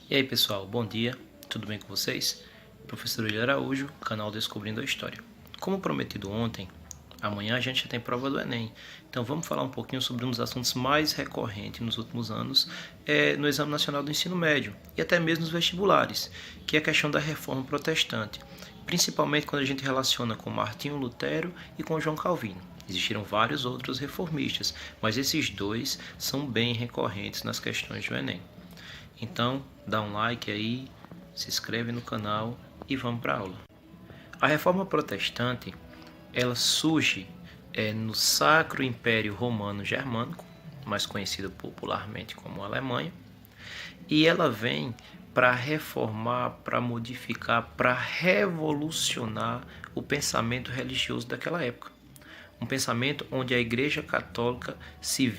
E aí pessoal, bom dia, tudo bem com vocês? Professor William Araújo, canal Descobrindo a História. Como prometido ontem, amanhã a gente já tem prova do Enem, então vamos falar um pouquinho sobre um dos assuntos mais recorrentes nos últimos anos no Exame Nacional do Ensino Médio e até mesmo nos vestibulares, que é a questão da Reforma Protestante, principalmente quando a gente relaciona com Martinho Lutero e com João Calvino. Existiram vários outros reformistas, mas esses dois são bem recorrentes nas questões do Enem. Então, dá um like aí, se inscreve no canal e vamos para a aula. A Reforma Protestante, ela surge no Sacro Império Romano Germânico, mais conhecido popularmente como Alemanha, e ela vem para reformar, para modificar, para revolucionar o pensamento religioso daquela época. Um pensamento onde a Igreja Católica se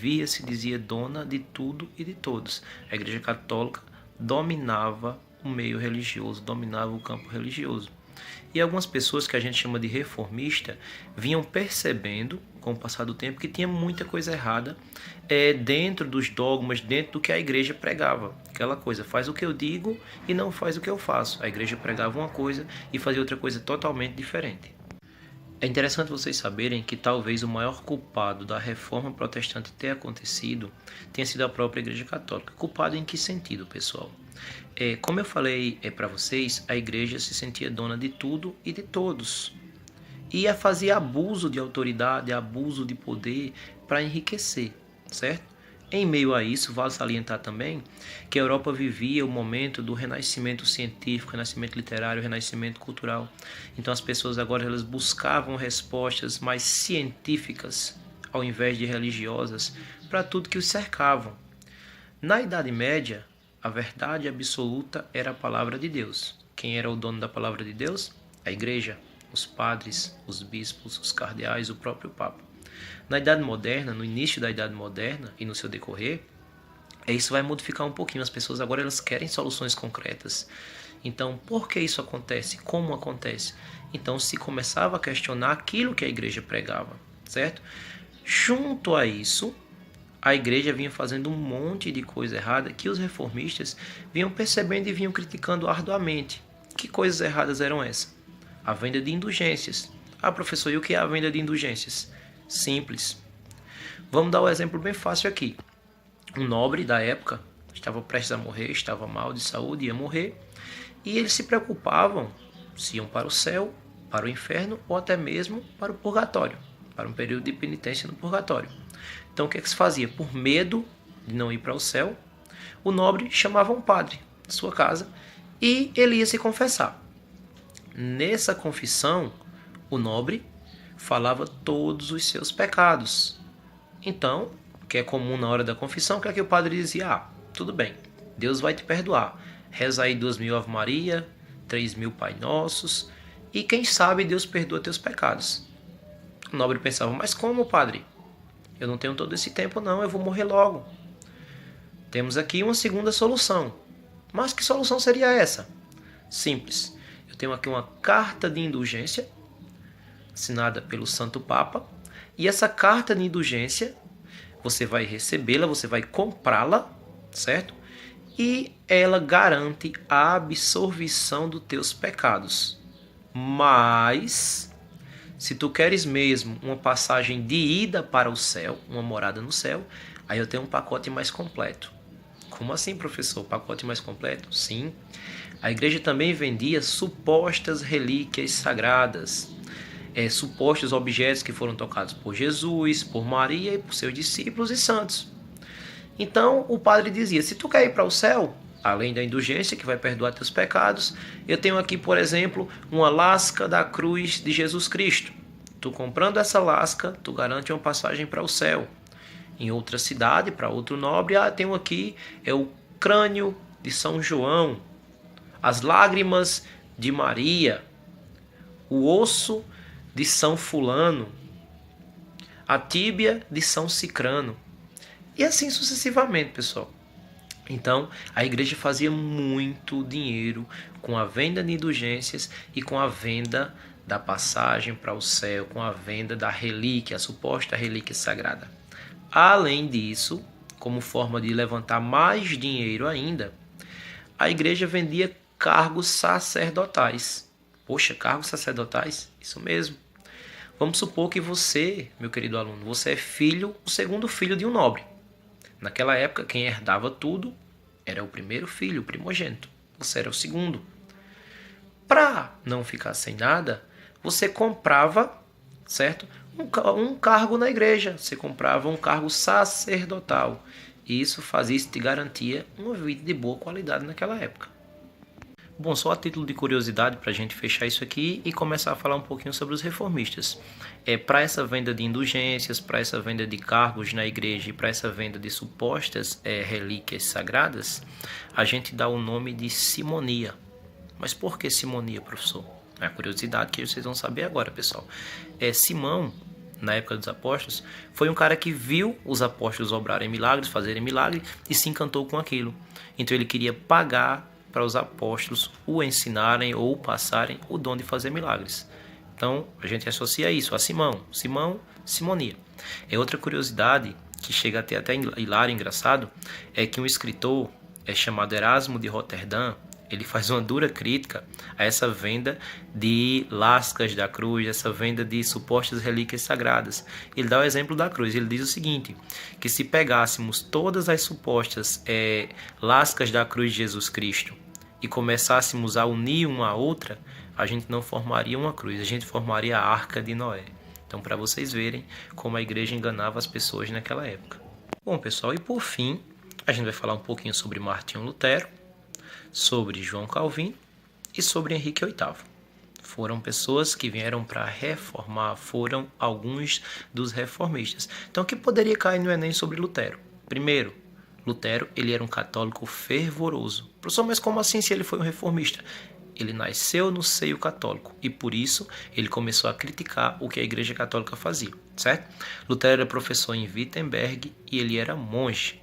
dizia dona de tudo e de todos. A Igreja Católica dominava o meio religioso, dominava o campo religioso. E algumas pessoas que a gente chama de reformista vinham percebendo, com o passar do tempo, que tinha muita coisa errada dentro dos dogmas, dentro do que a igreja pregava. Aquela coisa, faz o que eu digo e não faz o que eu faço. A igreja pregava uma coisa e fazia outra coisa totalmente diferente. É interessante vocês saberem que talvez o maior culpado da reforma protestante ter acontecido tenha sido a própria Igreja Católica. Culpado em que sentido, pessoal? Como eu falei para vocês, a igreja se sentia dona de tudo e de todos. E fazia abuso de autoridade, abuso de poder para enriquecer, certo? Em meio a isso, vale salientar também que a Europa vivia o momento do renascimento científico, renascimento literário, renascimento cultural. Então as pessoas agora elas buscavam respostas mais científicas ao invés de religiosas para tudo que os cercavam. Na Idade Média, a verdade absoluta era a palavra de Deus. Quem era o dono da palavra de Deus? A igreja, os padres, os bispos, os cardeais, o próprio Papa. Na Idade Moderna, no início da Idade Moderna e no seu decorrer, isso vai modificar um pouquinho. As pessoas agora elas querem soluções concretas. Então, por que isso acontece? Como acontece? Então, se começava a questionar aquilo que a igreja pregava, certo? Junto a isso, a igreja vinha fazendo um monte de coisa errada que os reformistas vinham percebendo e vinham criticando arduamente. Que coisas erradas eram essas? A venda de indulgências. Ah, professor, e o que é a venda de indulgências? Simples. Vamos dar um exemplo bem fácil aqui. Um nobre da época estava prestes a morrer, estava mal de saúde, ia morrer, e eles se preocupavam se iam para o céu, para o inferno ou até mesmo para o purgatório, para um período de penitência no purgatório. Então o que se fazia? Por medo de não ir para o céu, o nobre chamava um padre de sua casa e ele ia se confessar. Nessa confissão, o nobre falava todos os seus pecados. Então, o que é comum na hora da confissão, que é que o padre dizia: ah, tudo bem, Deus vai te perdoar. Reza aí 2.000 Ave Maria, 3.000 Pai Nossos, e quem sabe Deus perdoa teus pecados. O nobre pensava: mas como, padre? Eu não tenho todo esse tempo não, eu vou morrer logo. Temos aqui uma segunda solução. Mas que solução seria essa? Simples. Eu tenho aqui uma carta de indulgência assinada pelo Santo Papa, e essa carta de indulgência você vai recebê-la, você vai comprá-la, certo? E ela garante a absolvição dos teus pecados. Mas se tu queres mesmo uma passagem de ida para o céu, uma morada no céu, aí eu tenho um pacote mais completo. Como assim, professor? Pacote mais completo? Sim. A igreja também vendia supostas relíquias sagradas, supostos objetos que foram tocados por Jesus, por Maria e por seus discípulos e santos. Então o padre dizia: se tu quer ir para o céu, além da indulgência que vai perdoar teus pecados, eu tenho aqui, por exemplo, uma lasca da cruz de Jesus Cristo. Tu comprando essa lasca, tu garante uma passagem para o céu. Em outra cidade, para outro nobre, tenho aqui o crânio de São João, as lágrimas de Maria, o osso de São Fulano, a tíbia de São Cicrano, e assim sucessivamente, pessoal. Então, a igreja fazia muito dinheiro com a venda de indulgências e com a venda da passagem para o céu, com a venda da relíquia, a suposta relíquia sagrada. Além disso, como forma de levantar mais dinheiro ainda, a igreja vendia cargos sacerdotais. Poxa, cargos sacerdotais? Isso mesmo. Vamos supor que você, meu querido aluno, você é o segundo filho de um nobre. Naquela época, quem herdava tudo era o primeiro filho, o primogênito. Você era o segundo. Para não ficar sem nada, você comprava, certo? Um cargo na igreja. Você comprava um cargo sacerdotal. E isso te garantia uma vida de boa qualidade naquela época. Bom, só a título de curiosidade para a gente fechar isso aqui e começar a falar um pouquinho sobre os reformistas. Para essa venda de indulgências, para essa venda de cargos na igreja e para essa venda de supostas relíquias sagradas, a gente dá o nome de simonia. Mas por que simonia, professor? É a curiosidade que vocês vão saber agora, pessoal. Simão, na época dos apóstolos, foi um cara que viu os apóstolos obrarem milagres, fazerem milagre e se encantou com aquilo. Então ele queria pagar para os apóstolos o ensinarem ou passarem o dom de fazer milagres. Então a gente associa isso a Simão, simonia. Outra curiosidade que chega até hilário, engraçado, é que um escritor chamado Erasmo de Roterdã, ele faz uma dura crítica a essa venda de lascas da cruz, essa venda de supostas relíquias sagradas. Ele dá o exemplo da cruz. Ele diz o seguinte, que se pegássemos todas as supostas lascas da cruz de Jesus Cristo e começássemos a unir uma à outra, a gente não formaria uma cruz, a gente formaria a Arca de Noé. Então, para vocês verem como a igreja enganava as pessoas naquela época. Bom, pessoal, e por fim, a gente vai falar um pouquinho sobre Martinho Lutero, sobre João Calvino e sobre Henrique VIII. Foram pessoas que vieram para reformar, foram alguns dos reformistas. Então, o que poderia cair no Enem sobre Lutero? Primeiro, Lutero ele era um católico fervoroso. Professor, mas como assim se ele foi um reformista? Ele nasceu no seio católico e por isso ele começou a criticar o que a Igreja Católica fazia, certo? Lutero era professor em Wittenberg e ele era monge.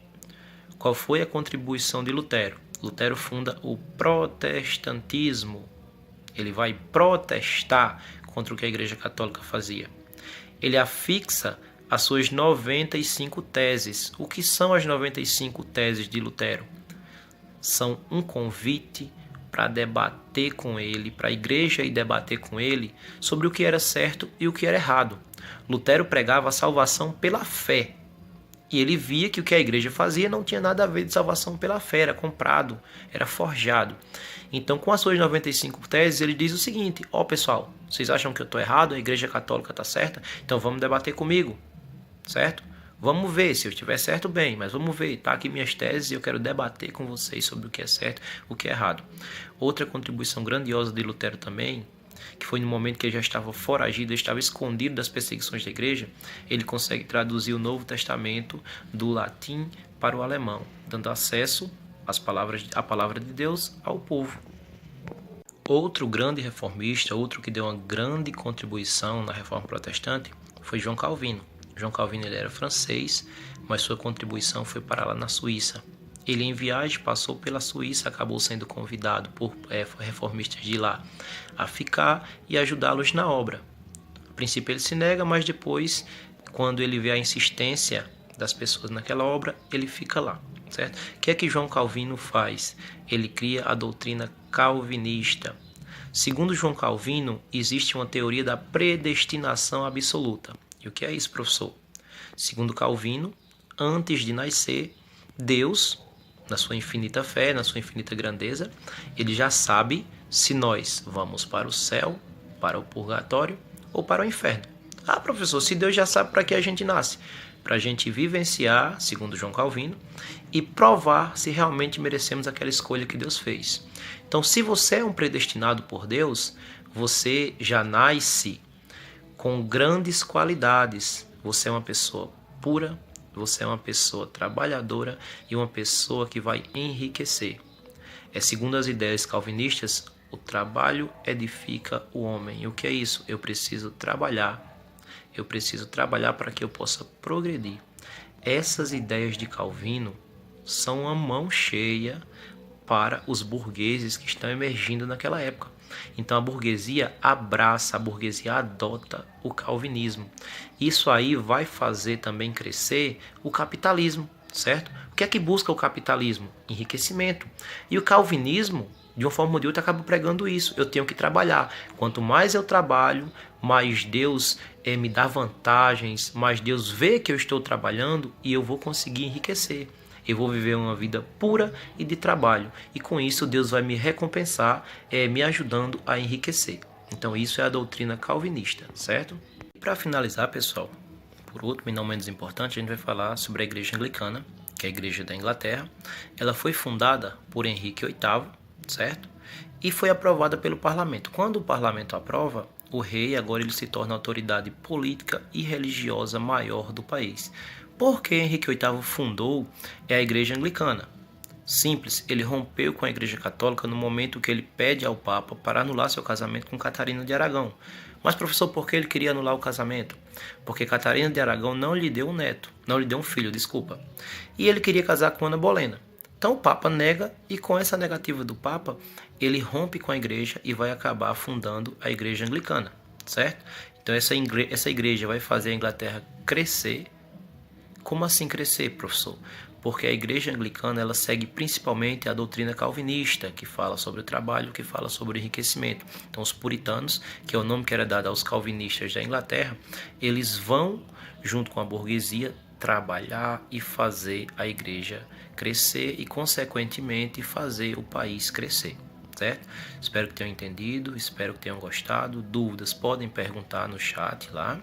Qual foi a contribuição de Lutero? Lutero funda o protestantismo. Ele vai protestar contra o que a Igreja Católica fazia. Ele afixa as suas 95 teses. O que são as 95 teses de Lutero? São um convite para debater com ele, para a igreja ir debater com ele sobre o que era certo e o que era errado. Lutero pregava a salvação pela fé. E ele via que o que a igreja fazia não tinha nada a ver de salvação pela fé, era comprado, era forjado. Então, com as suas 95 teses, ele diz o seguinte: pessoal, vocês acham que eu estou errado, a igreja católica está certa? Então vamos debater comigo, certo? Vamos ver, se eu estiver certo, bem, mas vamos ver, tá aqui minhas teses e eu quero debater com vocês sobre o que é certo, o que é errado. Outra contribuição grandiosa de Lutero também, que foi no momento que ele já estava foragido, estava escondido das perseguições da igreja, ele consegue traduzir o Novo Testamento do latim para o alemão, dando acesso à palavra de Deus ao povo. Outro grande reformista, outro que deu uma grande contribuição na reforma protestante, foi João Calvino. João Calvino ele era francês, mas sua contribuição foi para lá na Suíça. Ele, em viagem, passou pela Suíça, acabou sendo convidado por reformistas de lá a ficar e ajudá-los na obra. A princípio ele se nega, mas depois, quando ele vê a insistência das pessoas naquela obra, ele fica lá, certo? O que é que João Calvino faz? Ele cria a doutrina calvinista. Segundo João Calvino, existe uma teoria da predestinação absoluta. E o que é isso, professor? Segundo Calvino, antes de nascer, Deus, na sua infinita fé, na sua infinita grandeza, ele já sabe se nós vamos para o céu, para o purgatório ou para o inferno. Professor, se Deus já sabe para que a gente nasce? Para a gente vivenciar, segundo João Calvino, e provar se realmente merecemos aquela escolha que Deus fez. Então, se você é um predestinado por Deus, você já nasce com grandes qualidades. Você é uma pessoa pura, você é uma pessoa trabalhadora e uma pessoa que vai enriquecer. Segundo as ideias calvinistas, o trabalho edifica o homem. E o que é isso? Eu preciso trabalhar. Eu preciso trabalhar para que eu possa progredir. Essas ideias de Calvino são uma mão cheia para os burgueses que estão emergindo naquela época. Então a burguesia abraça, a burguesia adota o calvinismo. Isso aí vai fazer também crescer o capitalismo. certo? O que é que busca o capitalismo? Enriquecimento. E o calvinismo, de uma forma ou de outra, acaba pregando isso. Eu tenho que trabalhar. Quanto mais eu trabalho, mais Deus me dá vantagens, mais Deus vê que eu estou trabalhando e eu vou conseguir enriquecer. Eu vou viver uma vida pura e de trabalho. E com isso Deus vai me recompensar, me ajudando a enriquecer. Então isso é a doutrina calvinista, certo? E para finalizar, pessoal, por último e não menos importante, a gente vai falar sobre a Igreja Anglicana, que é a Igreja da Inglaterra. Ela foi fundada por Henrique VIII, certo? E foi aprovada pelo parlamento. Quando o parlamento aprova, o rei agora ele se torna a autoridade política e religiosa maior do país. Porque Henrique VIII fundou a Igreja Anglicana? Simples, ele rompeu com a Igreja Católica no momento que ele pede ao Papa para anular seu casamento com Catarina de Aragão. Mas, professor, por que ele queria anular o casamento? Porque Catarina de Aragão não lhe deu um neto, não lhe deu um filho, desculpa. E ele queria casar com Ana Bolena. Então o Papa nega, e com essa negativa do Papa, ele rompe com a igreja e vai acabar fundando a Igreja Anglicana, certo? Então essa igreja vai fazer a Inglaterra crescer. Como assim crescer, professor? Porque a Igreja Anglicana ela segue principalmente a doutrina calvinista, que fala sobre o trabalho, que fala sobre o enriquecimento. Então os puritanos, que é o nome que era dado aos calvinistas da Inglaterra, eles vão, junto com a burguesia, trabalhar e fazer a igreja crescer e, consequentemente, fazer o país crescer, certo? Espero que tenham entendido, espero que tenham gostado. Dúvidas podem perguntar no chat lá.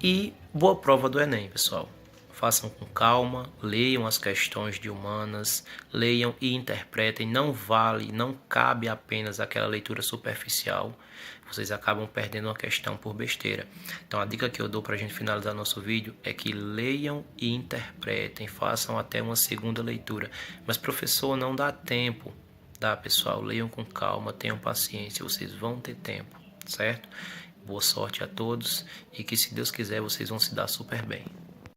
E boa prova do Enem, pessoal. Façam com calma, leiam as questões de humanas, leiam e interpretem. Não vale, não cabe apenas aquela leitura superficial. Vocês acabam perdendo uma questão por besteira. Então a dica que eu dou para a gente finalizar nosso vídeo é que leiam e interpretem, façam até uma segunda leitura. Mas professor, não dá tempo. Dá, pessoal, leiam com calma, tenham paciência, vocês vão ter tempo, certo? Boa sorte a todos e que, se Deus quiser, vocês vão se dar super bem.